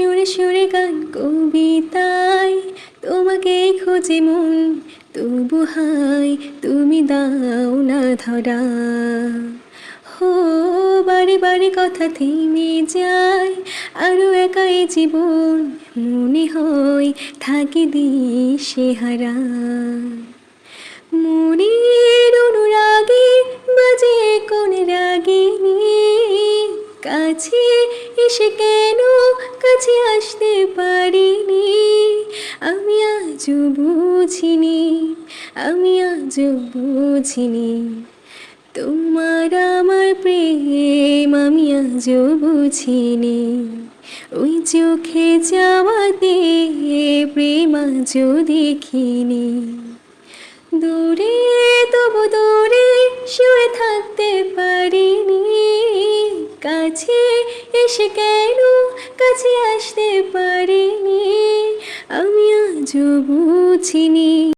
সুরে সুরে গান কবিতায় তোমাকে খোঁজে মন, তবু হাই তুমি দাও না ধরা। হো বারে বারে কথা থেমে যায়, আরো একাই জীবন মনে হয় থাকি দিশেহারা। মনের অনুরাগে বাজে কোন রাগিনী, কাছে এসে কেন কাছে আসতে পারিনি। আমি আজও বুঝিনি, আমি আজও বুঝিনি তোমার আমার প্রেম আমি আজও বুঝিনি। ওই চোখে যাওয়াতে প্রেম আজও দেখিনি। দূরে তবু দূরে শুয়ে থাকতে পারিনি, কাছে এসে কেন কাছে আসতে পারিনি। আমি আজও বুঝিনি।